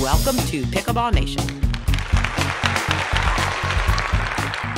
welcome to Pickleball Nation.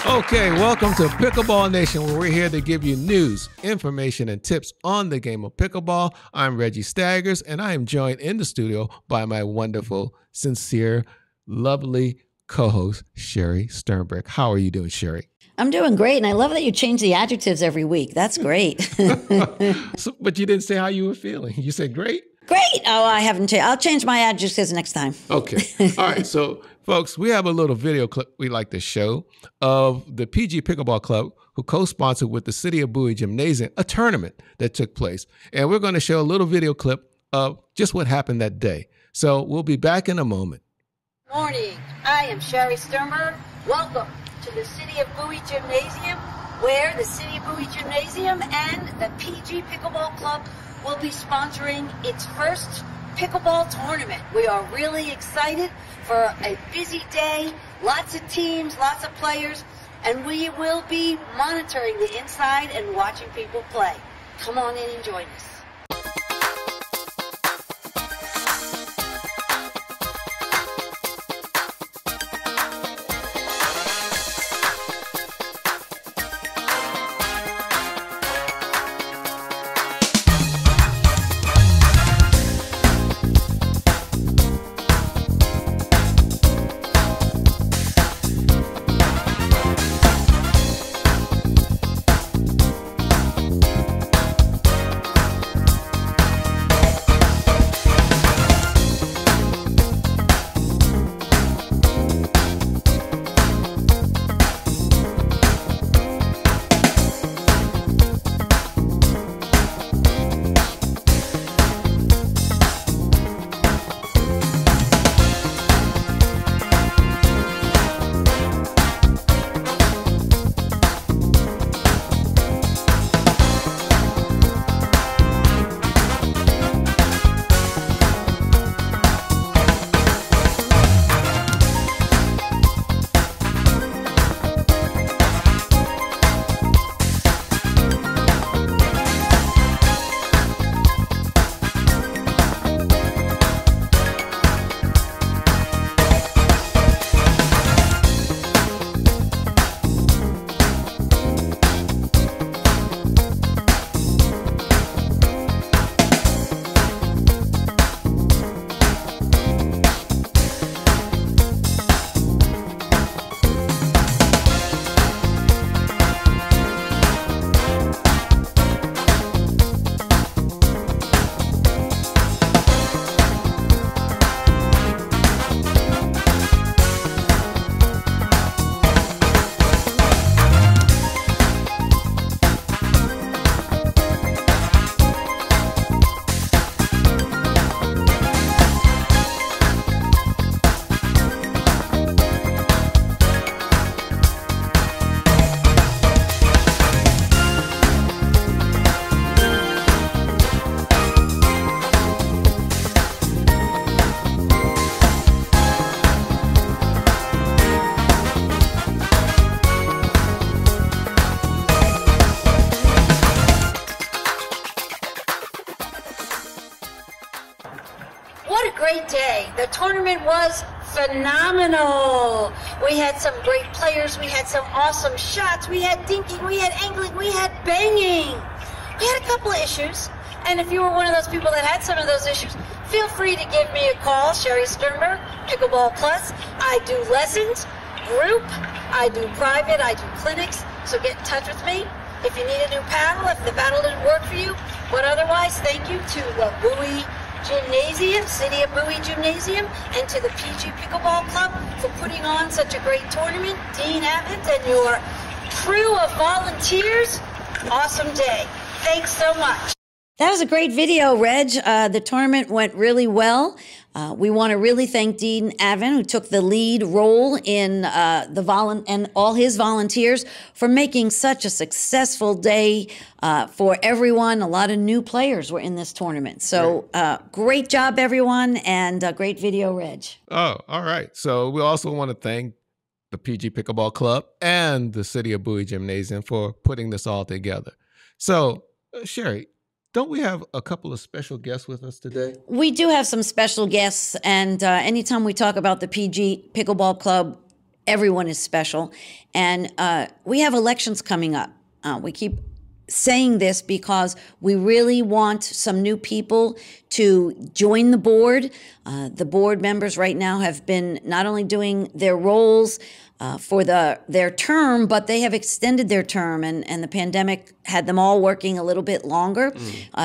Okay, welcome to Pickleball Nation, where we're here to give you news, information, and tips on the game of pickleball. I'm Reggie Staggers, and I am joined in the studio by my wonderful, sincere, lovely co-host, Sherry Sternberg. How are you doing, Sherry? I'm doing great, and I love that you change the adjectives every week. That's great. But you didn't say how you were feeling. You said great? Great. Oh, I haven't changed. I'll change my adjectives next time. Okay. All right. So, folks, we have a little video clip we like to show of the PG Pickleball Club, who co-sponsored with the City of Bowie Gymnasium, a tournament that took place. And we're going to show a little video clip of just what happened that day. So we'll be back in a moment. Morning. I am Sherry Sternberg. Welcome to the City of Bowie Gymnasium, where the City of Bowie Gymnasium and the PG Pickleball Club will be sponsoring its first pickleball tournament. We are really excited for a busy day, lots of teams, lots of players, and we will be monitoring the inside and watching people play. Come on in and join us. Great day. The tournament was phenomenal. We had some great players. We had some awesome shots. We had dinking. We had angling. We had banging. We had a couple of issues. And if you were one of those people that had some of those issues, feel free to give me a call. Sherry Sternberg, Pickleball Plus. I do lessons, group. I do private. I do clinics. So get in touch with me if you need a new paddle, if the paddle didn't work for you. But otherwise, thank you to Bowie Gymnasium, City of Bowie Gymnasium, and to the PG Pickleball Club for putting on such a great tournament. Dean Evans and your crew of volunteers, awesome day. Thanks so much. That was a great video, Reg. The tournament went really well. We want to really thank Dean Advent, who took the lead role in and all his volunteers for making such a successful day for everyone. A lot of new players were in this tournament. So great job, everyone, and great video, Reg. Oh, all right. So we also want to thank the PG Pickleball Club and the City of Bowie Gymnasium for putting this all together. So, Sherry, Don't we have a couple of special guests with us today? We do have some special guests, and anytime we talk about the PG Pickleball Club, everyone is special. And we have elections coming up. We keep saying this because we really want some new people to join the board. The board members right now have been not only doing their roles for their term, but they have extended their term, and the pandemic had them all working a little bit longer.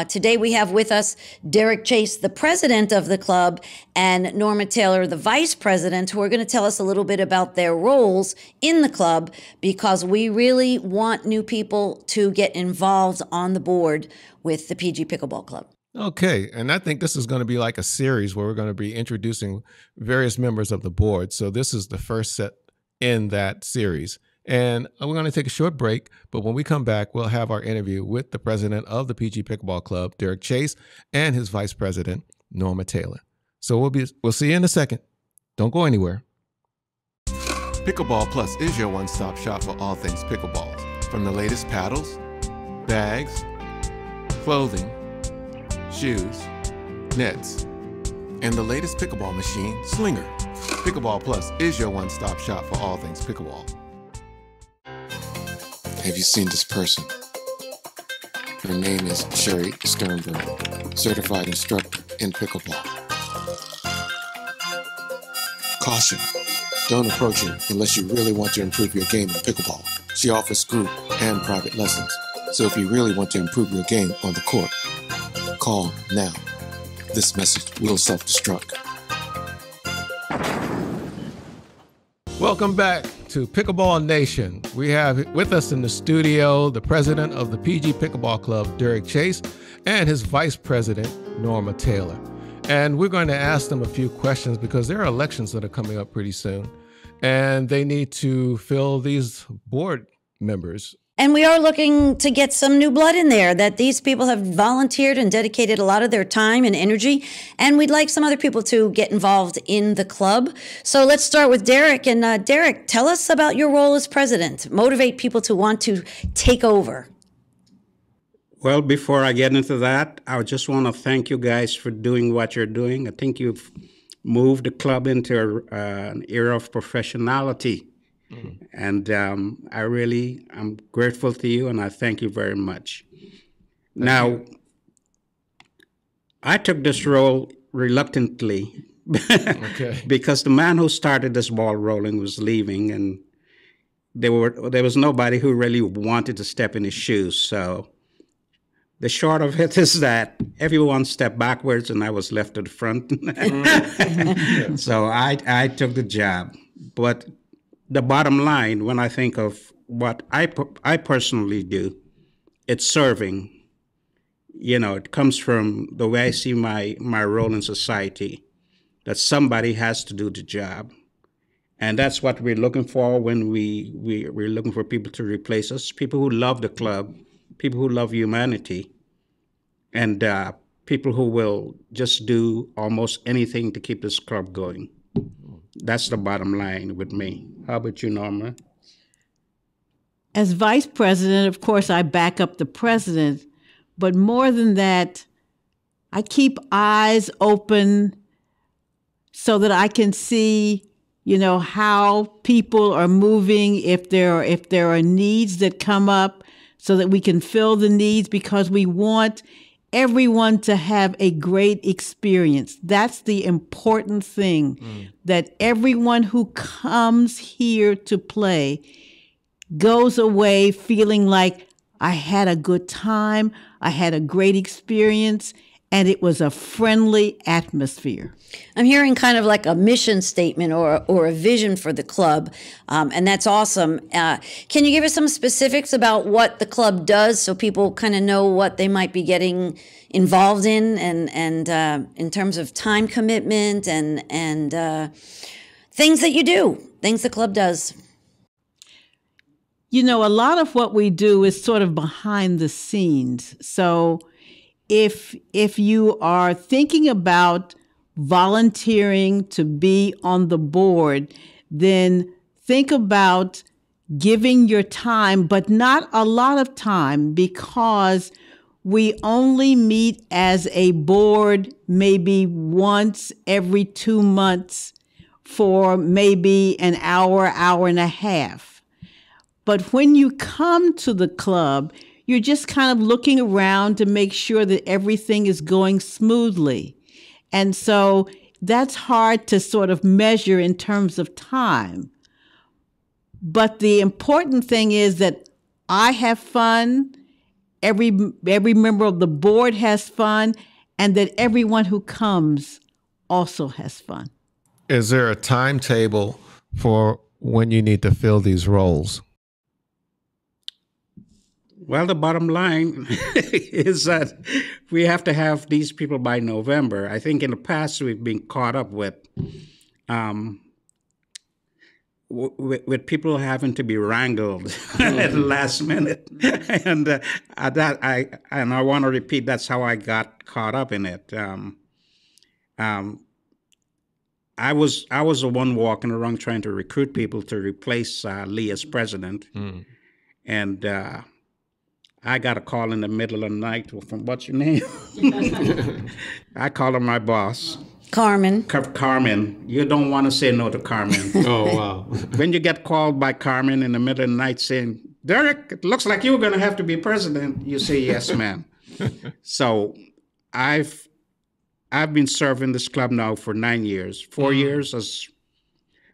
Today we have with us Deryck Chase, the president of the club, and Norma Taylor, the vice president, who are going to tell us a little bit about their roles in the club, because we really want new people to get involved on the board with the PG Pickleball Club. Okay, and I think this is going to be like a series where we're going to be introducing various members of the board. So this is the first set in that series. And we're going to take a short break, but when we come back, we'll have our interview with the president of the PG Pickleball Club, Deryck Chase, and his vice president, Norma Taylor. So we'll see you in a second. Don't go anywhere. Pickleball Plus is your one-stop shop for all things pickleball. From the latest paddles, bags, clothing, shoes, nets, and the latest pickleball machine, Slinger. Pickleball Plus is your one-stop shop for all things pickleball. Have you seen this person? Her name is Sherry Sternberg, certified instructor in pickleball. Caution, don't approach her unless you really want to improve your game in pickleball. She offers group and private lessons, so if you really want to improve your game on the court, call now. This message will self-destruct. Welcome back to Pickleball Nation. We have with us in the studio the president of the PG Pickleball Club, Deryck Chase, and his vice president, Norma Taylor. And we're going to ask them a few questions because there are elections that are coming up pretty soon, and they need to fill these board members. And we are looking to get some new blood in there, that these people have volunteered and dedicated a lot of their time and energy. And we'd like some other people to get involved in the club. So let's start with Deryck. And Deryck, tell us about your role as president. Motivate people to want to take over. Well, before I get into that, I just want to thank you guys for doing what you're doing. I think you've moved the club into an era of professionality. And I'm grateful to you, and I thank you very much. Now, I took this role reluctantly because the man who started this ball rolling was leaving, and there was nobody who really wanted to step in his shoes. So the short of it is that everyone stepped backwards, and I was left at the front. So I took the job. But the bottom line, when I think of what I personally do, it's serving. You know, it comes from the way I see my role in society, that somebody has to do the job. And that's what we're looking for when we're looking for people to replace us, people who love the club, people who love humanity, and people who will just do almost anything to keep this club going. That's the bottom line with me. How about you, Norma? As vice president, of course, I back up the president. But more than that, I keep eyes open so that I can see, how people are moving, if there are needs that come up, so that we can fill the needs, because we want everyone to have a great experience. That's the important thing, that everyone who comes here to play goes away feeling like, I had a good time, I had a great experience, and it was a friendly atmosphere. I'm hearing kind of like a mission statement or a vision for the club, and that's awesome. Can you give us some specifics about what the club does so people kind of know what they might be getting involved in, and in terms of time commitment and things that you do, things the club does? A lot of what we do is sort of behind the scenes. So if you are thinking about volunteering to be on the board, then think about giving your time, but not a lot of time, because we only meet as a board maybe once every 2 months for maybe an hour, hour and a half. But when you come to the club, you're just kind of looking around to make sure that everything is going smoothly. And so that's hard to sort of measure in terms of time. But the important thing is that I have fun, every member of the board has fun, and that everyone who comes also has fun. Is there a timetable for when you need to fill these roles? Well, the bottom line is that we have to have these people by November. I think in the past we've been caught up with people having to be wrangled at the last minute, and I want to repeat, that's how I got caught up in it. I was the one walking around trying to recruit people to replace Lee as president, and I got a call in the middle of the night from, what's your name? I called her my boss. Carmen. Carmen. You don't want to say no to Carmen. Oh, wow. When you get called by Carmen in the middle of the night saying, Deryck, it looks like you're going to have to be president, you say, yes, ma'am. So I've been serving this club now for 9 years, 4 years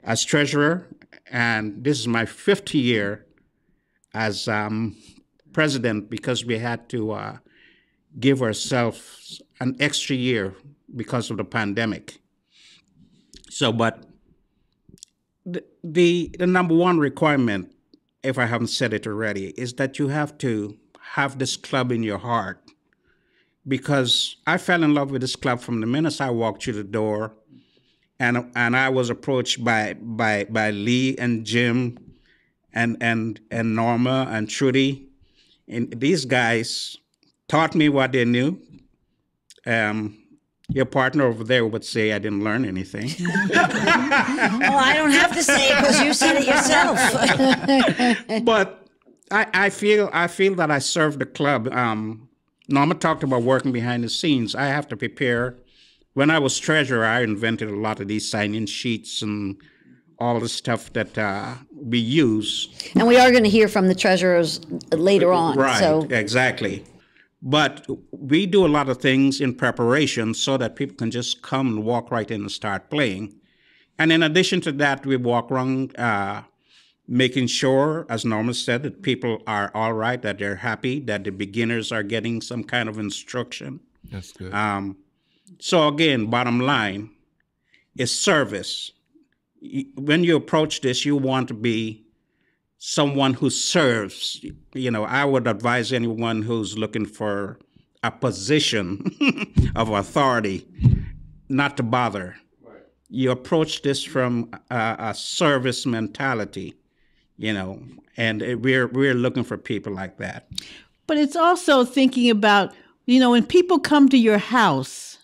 as treasurer, and this is my 5th year as president, because we had to give ourselves an extra year because of the pandemic. So, but the number one requirement, if I haven't said it already, is that you have to have this club in your heart. Because I fell in love with this club from the minute I walked through the door, and I was approached by Lee and Jim and Norma and Trudy. And these guys taught me what they knew. Your partner over there would say I didn't learn anything. Well, I don't have to say it because you said it yourself. But I feel that I served the club. Norma talked about working behind the scenes. I have to prepare. When I was treasurer, I invented a lot of these sign-in sheets and all the stuff that we use. And we are going to hear from the treasurers later on. Right, so. Exactly. But we do a lot of things in preparation so that people can just come and walk right in and start playing. And in addition to that, we walk around making sure, as Norma said, that people are all right, that they're happy, that the beginners are getting some kind of instruction. That's good. So again, bottom line is service. When you approach this, you want to be someone who serves. You know, I would advise anyone who's looking for a position of authority not to bother. Right. You approach this from a service mentality, you know, and we're looking for people like that. But it's also thinking about, you know, when people come to your house,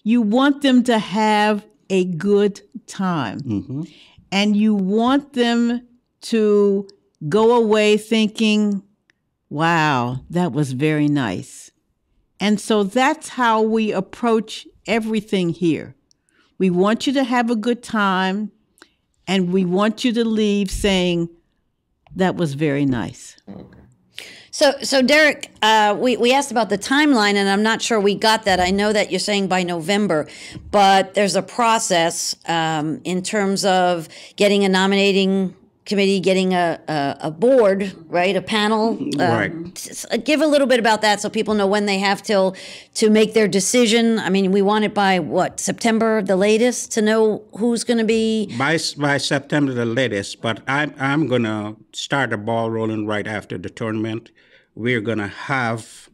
you want them to have a good time. Mm-hmm. And you want them to go away thinking, wow, that was very nice. And so that's how we approach everything here. We want you to have a good time, and we want you to leave saying, that was very nice. Okay. So Deryck, we asked about the timeline, and I'm not sure we got that. I know that you're saying by November, but there's a process in terms of getting a nominating committee, getting a board, right, a panel. Right. Give a little bit about that so people know when they have to make their decision. I mean, we want it by, what, September, the latest, to know who's going to be? By September, the latest, but I'm going to start the ball rolling right after the tournament. We're going to have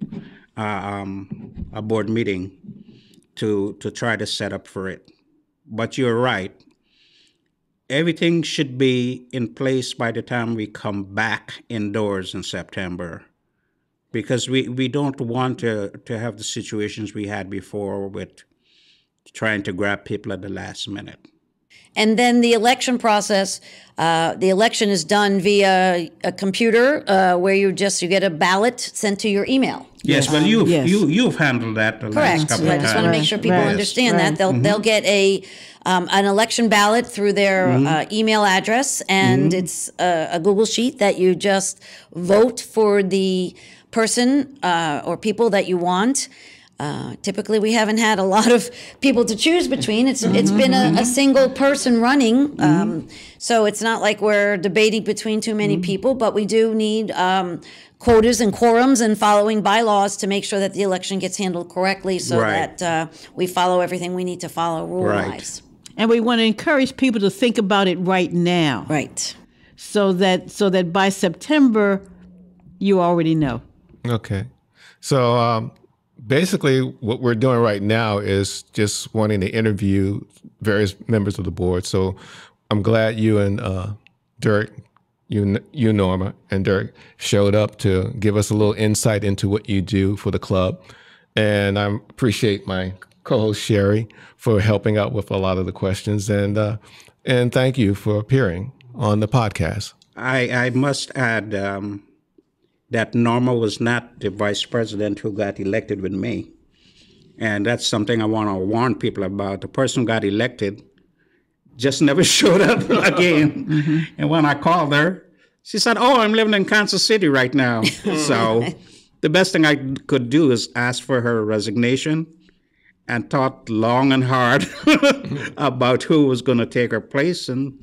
a board meeting to try to set up for it. But you're right. Everything should be in place by the time we come back indoors in September, because we don't want to have the situations we had before with trying to grab people at the last minute. And then the election process, the election is done via a computer where you get a ballot sent to your email. Yes, well, you've handled that the last Correct. couple of I just times. want to make sure people understand that. They'll get an election ballot through their email address, and it's a Google sheet that you just vote for the person or people that you want. Typically, we haven't had a lot of people to choose between. It's been a single person running, so it's not like we're debating between too many people. But we do need quotas and quorums and following bylaws to make sure that the election gets handled correctly, so that we follow everything we need to follow rule-wise. And we want to encourage people to think about it right now, Right. So that by September, you already know. Okay, so. Basically, what we're doing right now is just wanting to interview various members of the board. So I'm glad you and Deryck, you Norma, and Deryck showed up to give us a little insight into what you do for the club. And I appreciate my co-host Sherry for helping out with a lot of the questions. And thank you for appearing on the podcast. I must add that Norma was not the vice president who got elected with me. And that's something I want to warn people about. The person who got elected just never showed up again. And when I called her, she said, "Oh, I'm living in Kansas City right now." So the best thing I could do is ask for her resignation, and thought long and hard about who was going to take her place. And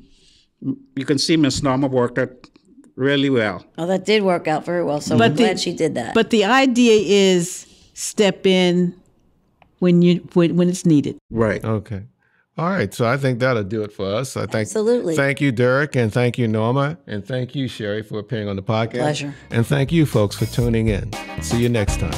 you can see Miss Norma worked out really well. Oh, that did work out very well. So I'm glad she did that. But the idea is step in when it's needed. Right. Okay. All right. So I think that'll do it for us. Absolutely. Thank you, Deryck, and thank you, Norma, and thank you, Sherry, for appearing on the podcast. Pleasure. And thank you, folks, for tuning in. See you next time.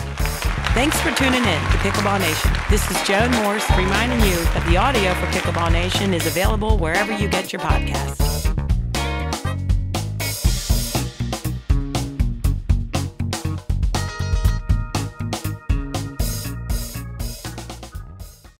Thanks for tuning in to Pickleball Nation. This is Joan Morse reminding you that the audio for Pickleball Nation is available wherever you get your podcasts.